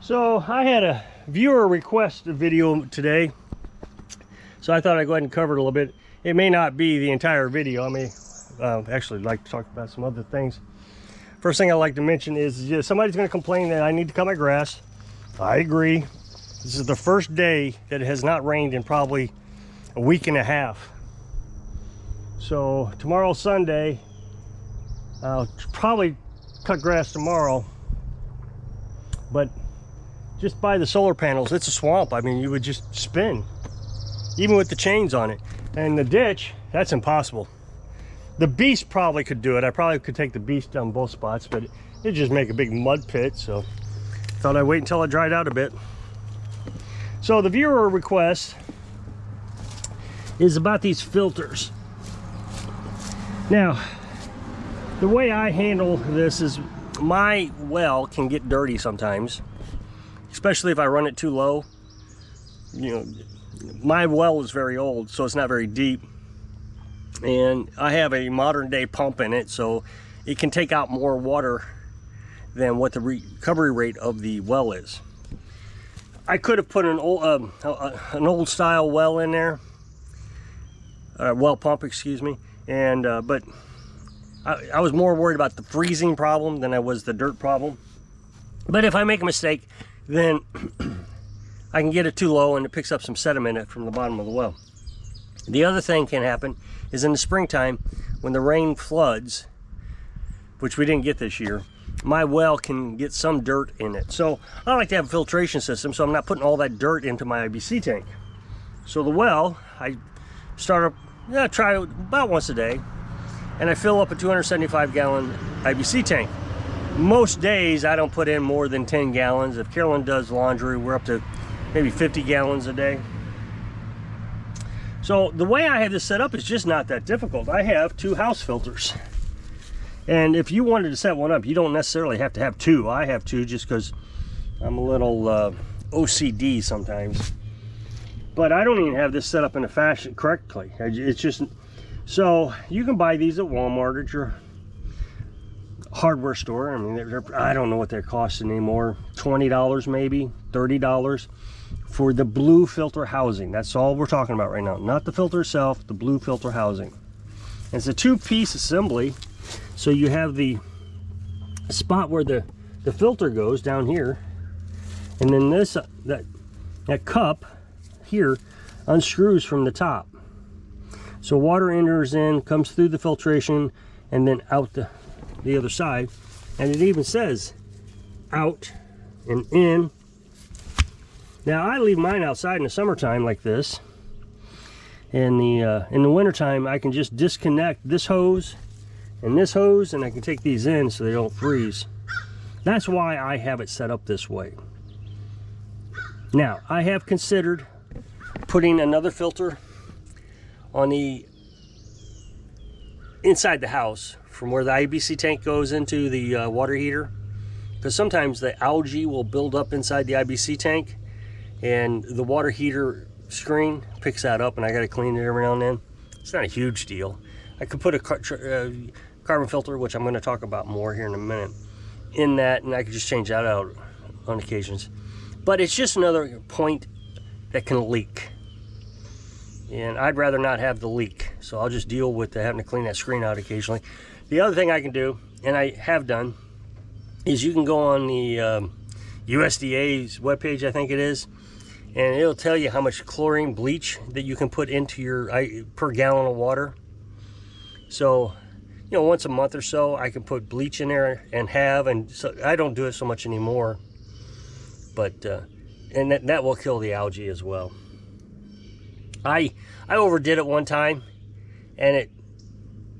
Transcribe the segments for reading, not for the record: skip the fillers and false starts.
So I had a viewer request a video today, so I thought I'd go ahead and cover it a little bit. It may not be the entire video. I may actually like to talk about some other things. First thing I'd like to mention is somebody's going to complain that I need to cut my grass. I agree. This is the first day that it has not rained in probably a week and a half. So tomorrow's Sunday. I'll probably cut grass tomorrow, but just by the solar panels, it's a swamp. I mean, you would just spin, even with the chains on it. And the ditch, that's impossible. The beast probably could do it. I probably could take the beast down both spots, but it'd just make a big mud pit. So thought I'd wait until it dried out a bit. So the viewer request is about these filters. Now, the way I handle this is my well can get dirty sometimes, especially if I run it too low. You know, my well is very old, so it's not very deep, and I have a modern day pump in it, so it can take out more water than what the recovery rate of the well is. I could have put an old style well in there, well pump, excuse me, and but I was more worried about the freezing problem than I was the dirt problem. But if I make a mistake, then I can get it too low and it picks up some sediment from the bottom of the well. The other thing can happen is in the springtime when the rain floods, which we didn't get this year, my well can get some dirt in it. So I like to have a filtration system so I'm not putting all that dirt into my IBC tank. So the well, I start up, try it about once a day, and I fill up a 275 gallon IBC tank. Most days I don't put in more than 10 gallons. If Carolyn does laundry, we're up to maybe 50 gallons a day. So the way I have this set up is just not that difficult. I have two house filters. And if you wanted to set one up, you don't necessarily have to have two. I have two just because I'm a little OCD sometimes. But I don't even have this set up in a fashion correctly. It's just, so you can buy these at Walmart, at your hardware store. I mean, I don't know what they're costing anymore. $20 maybe, $30 for the blue filter housing. That's all we're talking about right now. Not the filter itself, the blue filter housing. And it's a two-piece assembly. So you have the spot where the filter goes down here, and then this that cup here unscrews from the top. So water enters in, comes through the filtration, and then out the other side. And it even says out and in. Now I leave mine outside in the summertime like this. In the wintertime I can just disconnect this hose and this hose, and I can take these in so they don't freeze. That's why I have it set up this way. Now I have considered putting another filter on the inside the house from where the IBC tank goes into the water heater, because sometimes the algae will build up inside the IBC tank and the water heater screen picks that up, and I got to clean it every now and then. It's not a huge deal. I could put a carbon filter, which I'm going to talk about more here in a minute, in that, and I could just change that out on occasions. But it's just another point that can leak, and I'd rather not have the leak, so I'll just deal with having to clean that screen out occasionally. The other thing I can do, and I have done, is you can go on the USDA's webpage, I think it is, and it'll tell you how much chlorine bleach that you can put into your per gallon of water. So, you know, once a month or so I can put bleach in there and so I don't do it so much anymore, but and that will kill the algae as well. I overdid it one time and it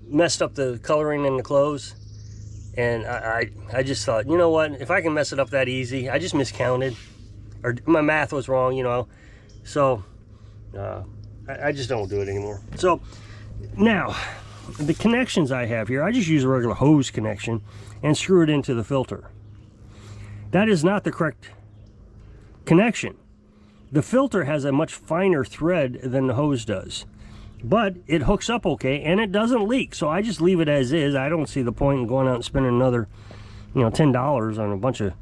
messed up the coloring in the clothes, and I just thought, you know what, if I can mess it up that easy, I just miscounted, or my math was wrong, you know, so I just don't do it anymore. So now the connections I have here, I just use a regular hose connection and screw it into the filter. That is not the correct connection. The filter has a much finer thread than the hose does, but it hooks up okay and it doesn't leak. So I just leave it as is. I don't see the point in going out and spending another, you know, $10 on a bunch of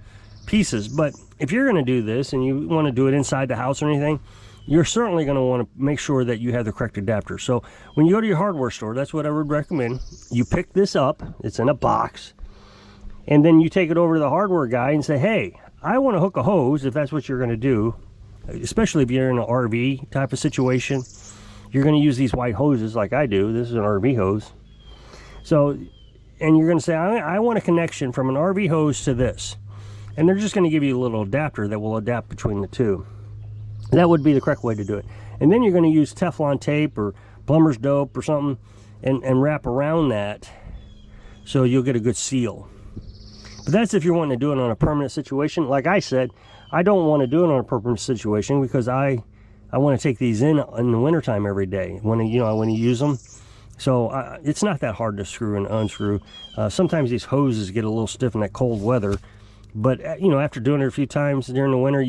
pieces. But if you're going to do this and you want to do it inside the house or anything, you're certainly going to want to make sure that you have the correct adapter. So when you go to your hardware store, that's what I would recommend. You pick this up, it's in a box, and then you take it over to the hardware guy and say, hey, I want to hook a hose, if that's what you're going to do, especially if you're in an RV type of situation. You're going to use these white hoses like I do. This is an RV hose. So, and you're going to say, I want a connection from an RV hose to this. And they're just going to give you a little adapter that will adapt between the two. That would be the correct way to do it. And then you're going to use Teflon tape or plumber's dope or something and wrap around that so you'll get a good seal. But that's if you're wanting to do it on a permanent situation. Like I said, I don't want to do it on a permanent situation because I want to take these in the wintertime every day when you use them. So it's not that hard to screw and unscrew. Sometimes these hoses get a little stiff in that cold weather, but after doing it a few times during the winter,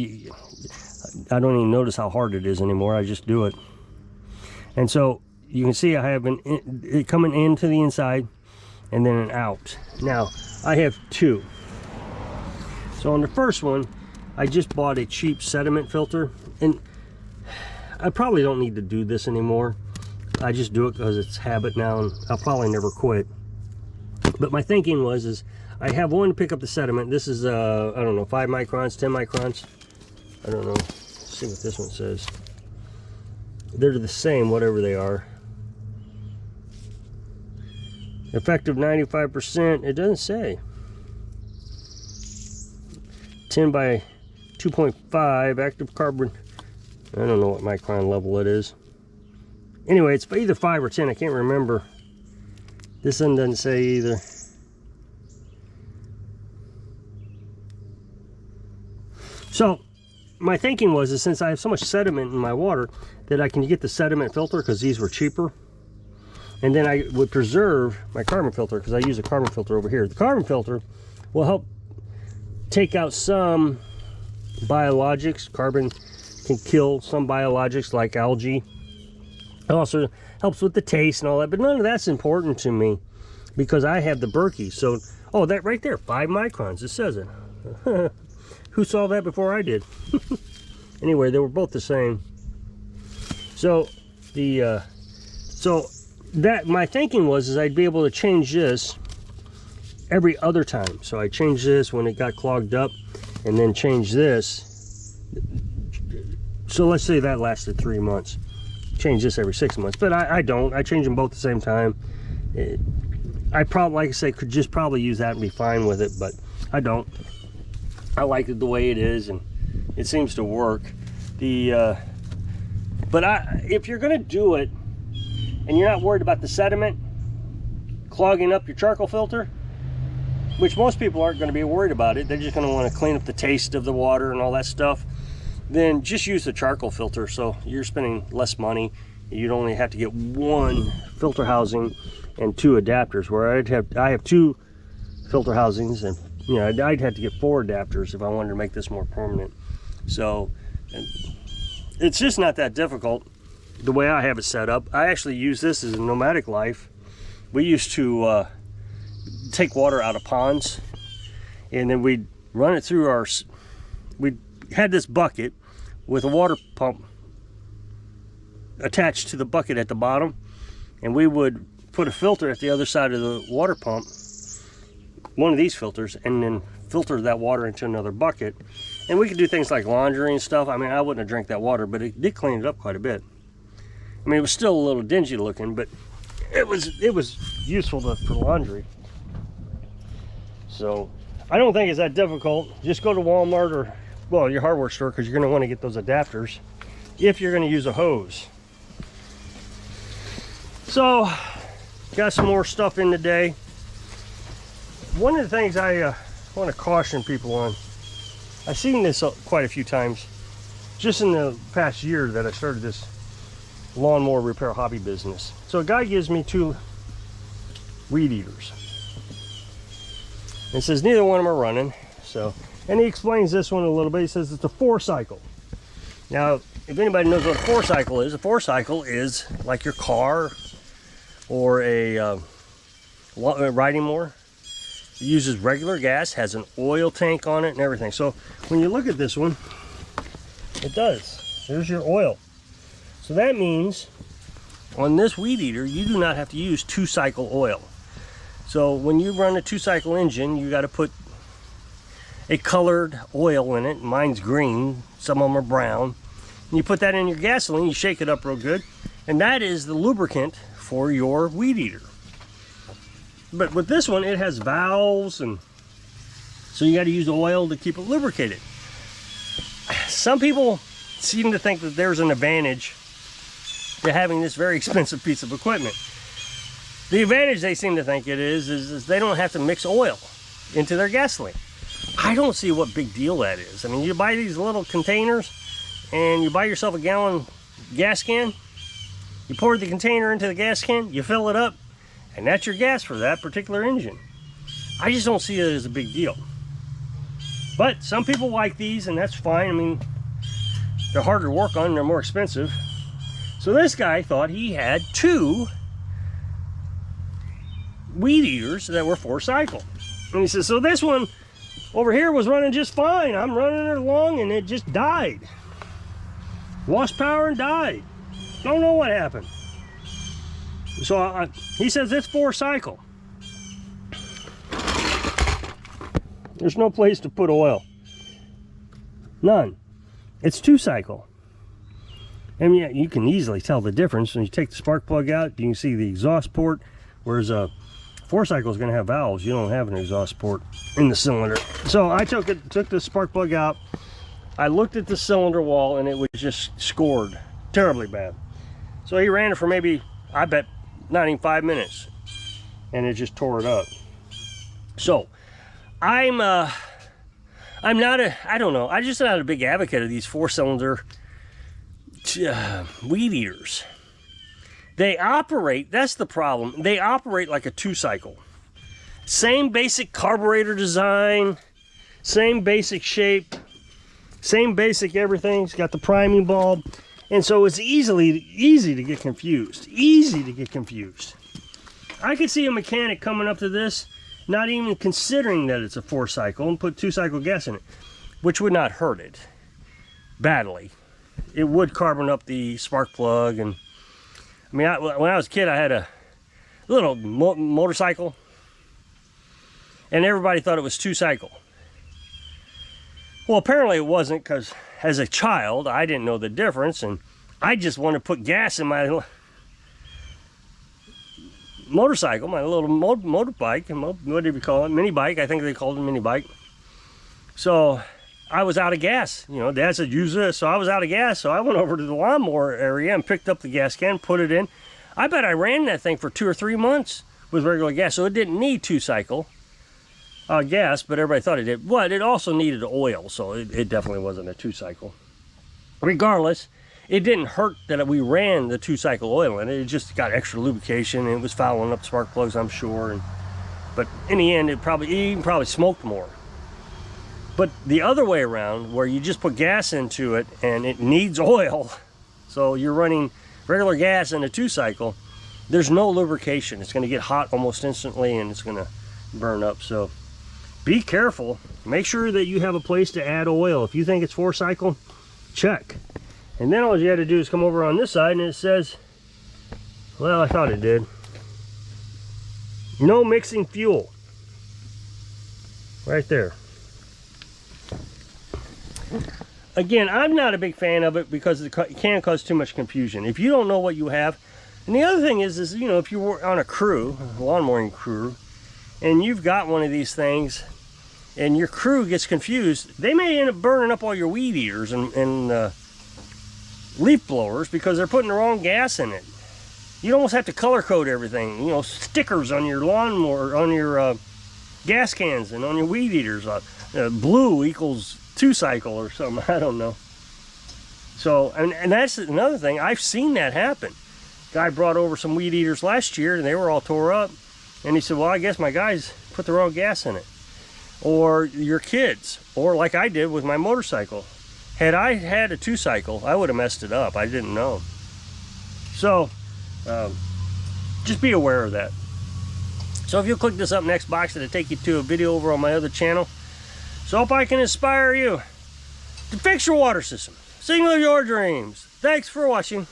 I don't even notice how hard it is anymore. I just do it. And so you can see I have it coming into the inside and then an out. Now I have two. So on the first one, I just bought a cheap sediment filter, and I probably don't need to do this anymore. I just do it because it's habit now, and I'll probably never quit. But my thinking is I have one to pick up the sediment. This is I don't know, 5 microns, 10 microns. I don't know. Let's see what this one says. They're the same, whatever they are. Effective 95%. It doesn't say. 10 by 2.5 active carbon. I don't know what micron level it is. Anyway, it's either 5 or 10. I can't remember. This one doesn't say either. So my thinking was since I have so much sediment in my water that I can get the sediment filter because these were cheaper, and then I would preserve my carbon filter because I use a carbon filter over here. The carbon filter will help take out some biologics. Carbon can kill some biologics like algae. It also helps with the taste and all that, but none of that's important to me because I have the Berkey. So, oh, that right there, 5 microns, it says it. Who saw that before I did? Anyway, they were both the same. So my thinking was I'd be able to change this every other time. So I changed this when it got clogged up, and then change this. So let's say that lasted 3 months. Change this every 6 months, but I don't. I change them both at the same time. I probably, like I say, could just probably use that and be fine with it, but I don't. I like it the way it is, and it seems to work. But if you're going to do it and you're not worried about the sediment clogging up your charcoal filter, which most people aren't going to be worried about it, they're just going to want to clean up the taste of the water and all that stuff, then just use the charcoal filter. So you're spending less money. You'd only have to get 1 filter housing and 2 adapters, where I have 2 filter housings, and I'd have to get 4 adapters if I wanted to make this more permanent. So it's just not that difficult the way I have it set up. I actually use this as a nomadic life. We used to take water out of ponds, and then we'd run it through we had this bucket with a water pump attached to the bucket at the bottom, and we would put a filter at the other side of the water pump, one of these filters, and then filter that water into another bucket. And we could do things like laundry and stuff. I mean, I wouldn't have drank that water, but it did clean it up quite a bit. I mean, it was still a little dingy looking, but it was useful for laundry. So I don't think it's that difficult. Just go to Walmart or, well, your hardware store, because you're going to want to get those adapters if you're going to use a hose. So got some more stuff in today. One of the things I want to caution people on, I've seen this quite a few times just in the past year that I started this lawnmower repair hobby business. So a guy gives me 2 weed eaters and says neither one of them are running. So, and he explains this one a little bit. He says it's a 4-cycle. Now, if anybody knows what a 4-cycle is, a 4-cycle is like your car or a riding mower. It uses regular gas, has an oil tank on it and everything. So when you look at this one, it does. There's your oil. So that means on this weed eater, you do not have to use 2-cycle oil. So when you run a 2-cycle engine, you got to put a colored oil in it. Mine's green, some of them are brown. And you put that in your gasoline, you shake it up real good, and that is the lubricant for your weed eater. But with this one, it has valves, and so you got to use oil to keep it lubricated. Some people seem to think that there's an advantage to having this very expensive piece of equipment. The advantage they seem to think it is they don't have to mix oil into their gasoline. I don't see what big deal that is. I mean, you buy these little containers and you buy yourself a gallon gas can, you pour the container into the gas can, you fill it up, and that's your gas for that particular engine. I just don't see it as a big deal. But some people like these, and that's fine. I mean, they're harder to work on and they're more expensive. So this guy thought he had 2 weed eaters that were 4-cycle. And he says, so this one over here was running just fine. I'm running it along and it just died. Lost power and died. Don't know what happened. So he says it's 4-cycle. There's no place to put oil. None. It's 2-cycle. And yeah, you can easily tell the difference. When you take the spark plug out, you can see the exhaust port, whereas a 4-cycle is going to have valves. You don't have an exhaust port in the cylinder. So I took the spark plug out. I looked at the cylinder wall and it was just scored terribly bad. So he ran it for maybe, I bet, not even 5 minutes, and it just tore it up. So I'm not just not a big advocate of these 4-cylinder weed eaters. They operate, that's the problem, they operate like a 2-cycle. Same basic carburetor design, same basic shape, same basic everything. It's got the priming bulb, and so it's easy to get confused. Easy to get confused. I could see a mechanic coming up to this, not even considering that it's a 4-cycle, and put 2-cycle gas in it, which would not hurt it badly. It would carbon up the spark plug. And I mean, when I was a kid, I had a little motorcycle, and everybody thought it was 2-cycle. Well, apparently it wasn't, because as a child, I didn't know the difference, and I just wanted to put gas in my motorcycle, my little motorbike, what did we call it? Mini bike, I think they called it a mini bike. So I was out of gas. You know, Dad said use this, so I was out of gas. So I went over to the lawnmower area and picked up the gas can, put it in. I bet I ran that thing for 2 or 3 months with regular gas, so it didn't need 2-cycle gas, but everybody thought it did. But it also needed oil, so it definitely wasn't a 2-cycle. Regardless, it didn't hurt that we ran the 2-cycle oil in it. It just got extra lubrication, and it was fouling up spark plugs, I'm sure. But in the end, it probably smoked more. But the other way around, where you just put gas into it and it needs oil, so you're running regular gas in a 2-cycle, there's no lubrication. It's going to get hot almost instantly, and it's going to burn up. So be careful. Make sure that you have a place to add oil. If you think it's 4-cycle, check. And then all you had to do is come over on this side, and it says, well, I thought it did, no mixing fuel. Right there. Again, I'm not a big fan of it because it can cause too much confusion. If you don't know what you have, and the other thing is you know, if you're on a crew, a lawn mowing crew, and you've got one of these things, and your crew gets confused, they may end up burning up all your weed eaters and leaf blowers because they're putting the wrong gas in it. You almost have to color code everything. You know, stickers on your lawnmower, on your gas cans, and on your weed eaters. Blue equals 2-cycle or something, I don't know. So, and that's another thing, I've seen that happen. Guy brought over some weed eaters last year and they were all tore up, and he said, well, I guess my guys put the wrong gas in it. Or your kids, or like I did with my motorcycle. Had I had a 2-cycle, I would have messed it up. I didn't know. So just be aware of that. So if you'll click this up next box, it'll take you to a video over on my other channel. So I hope I can inspire you to fix your water system. Sing of your dreams. Thanks for watching.